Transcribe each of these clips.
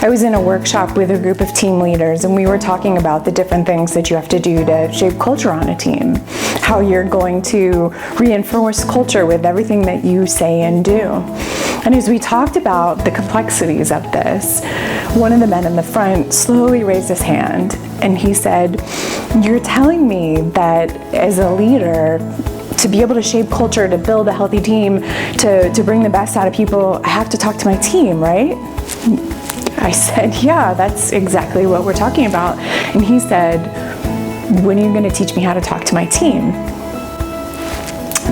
I was in a workshop with a group of team leaders, and we were talking about the different things that you have to do to shape culture on a team, how you're going to reinforce culture with everything that you say and do. And as we talked about the complexities of this, one of the men in the front slowly raised his hand, and he said, "You're telling me that as a leader, to be able to shape culture, to build a healthy team, to bring the best out of people, I have to talk to my team, right?" I said, "Yeah, that's exactly what we're talking about." And he said, "When are you going to teach me how to talk to my team?"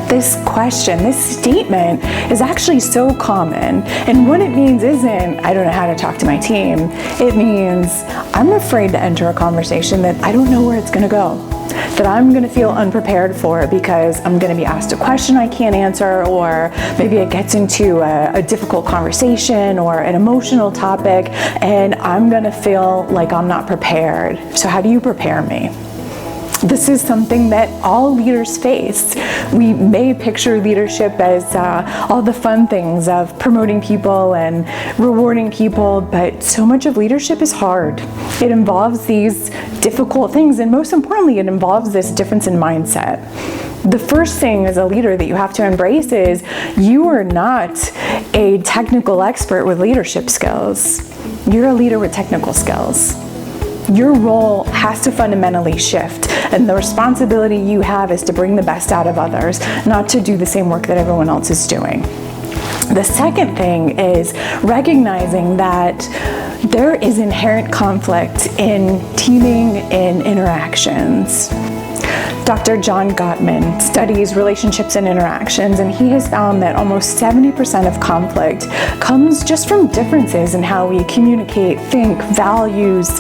This question, this statement is actually so common. And what it means isn't, "I don't know how to talk to my team." It means, I'm afraid to enter a conversation that I don't know where it's going to go, that I'm going to feel unprepared for because I'm going to be asked a question I can't answer, or maybe it gets into a difficult conversation or an emotional topic, and I'm going to feel like I'm not prepared. So how do you prepare me? This is something that all leaders face. We may picture leadership as all the fun things of promoting people and rewarding people, but so much of leadership is hard. It involves these difficult things, and most importantly, it involves this difference in mindset. The first thing as a leader that you have to embrace is you are not a technical expert with leadership skills. You're a leader with technical skills. Your role has to fundamentally shift, and the responsibility you have is to bring the best out of others, not to do the same work that everyone else is doing. The second thing is recognizing that there is inherent conflict in teaming and interactions. Dr. John Gottman studies relationships and interactions, and he has found that almost 70% of conflict comes just from differences in how we communicate, think, values.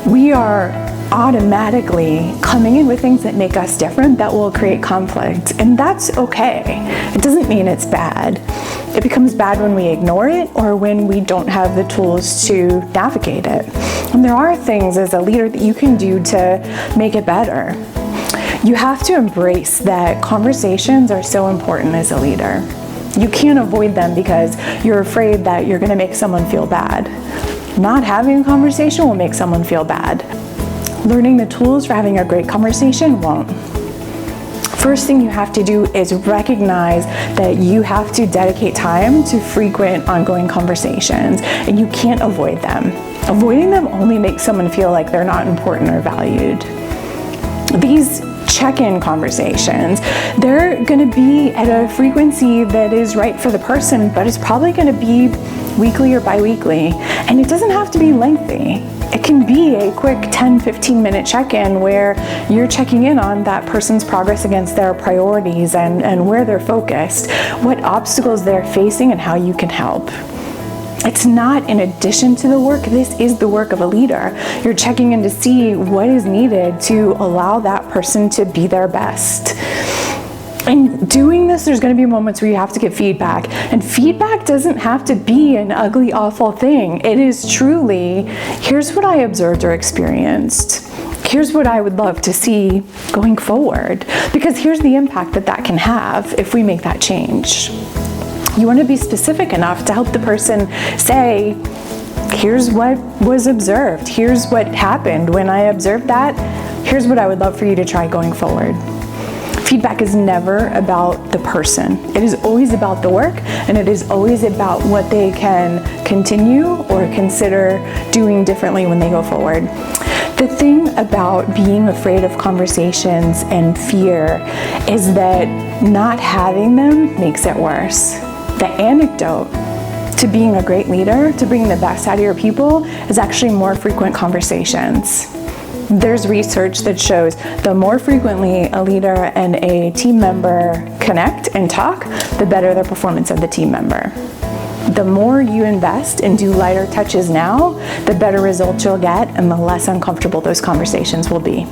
We are automatically coming in with things that make us different that will create conflict, and that's okay. It doesn't mean it's bad. It becomes bad when we ignore it or when we don't have the tools to navigate it. And there are things as a leader that you can do to make it better. You have to embrace that conversations are so important as a leader. You can't avoid them because you're afraid that you're going to make someone feel bad. Not having a conversation will make someone feel bad. Learning the tools for having a great conversation won't. First thing you have to do is recognize that you have to dedicate time to frequent, ongoing conversations, and you can't avoid them. Avoiding them only makes someone feel like they're not important or valued. These check-in conversations, they're going to be at a frequency that is right for the person, but it's probably going to be weekly or bi-weekly, and it doesn't have to be lengthy. It can be a quick 10-15 minute check-in where you're checking in on that person's progress against their priorities and where they're focused, what obstacles they're facing, and how you can help. It's not in addition to the work, this is the work of a leader. You're checking in to see what is needed to allow that person to be their best. And doing this, there's going to be moments where you have to give feedback. And feedback doesn't have to be an ugly, awful thing. It is truly, here's what I observed or experienced. Here's what I would love to see going forward. Because here's the impact that that can have if we make that change. You want to be specific enough to help the person say, here's what was observed. Here's what happened when I observed that. Here's what I would love for you to try going forward. Feedback is never about the person. It is always about the work, and it is always about what they can continue or consider doing differently when they go forward. The thing about being afraid of conversations and fear is that not having them makes it worse. The antidote to being a great leader, to bringing the best out of your people, is actually more frequent conversations. There's research that shows the more frequently a leader and a team member connect and talk, the better the performance of the team member. The more you invest and do lighter touches now, the better results you'll get and the less uncomfortable those conversations will be.